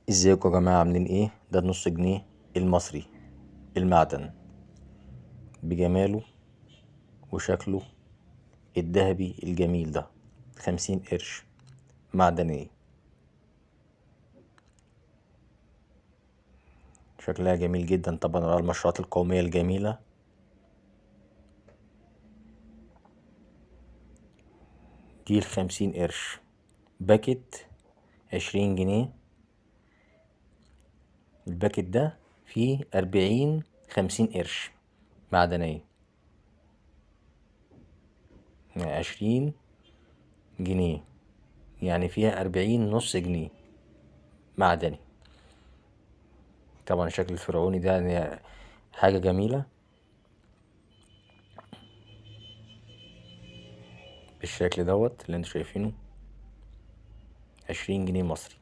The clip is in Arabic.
ازيكم يا جماعة عاملين ايه؟ ده النص جنيه المصري المعدن بجماله وشكله الذهبي الجميل ده، 50 قرش معدنية. شكلها جميل جدا طبعا على المشروعات القومية الجميلة. دي 50 قرش باكت 20 جنيه. الباكت ده فيه 40 50 قرش معدنية، 20 جنيه يعني فيها 40 نص جنيه معدني. طبعا الشكل الفرعوني ده يعني حاجة جميلة بالشكل دوت اللي انتوا شايفينه، 20 جنيه مصري.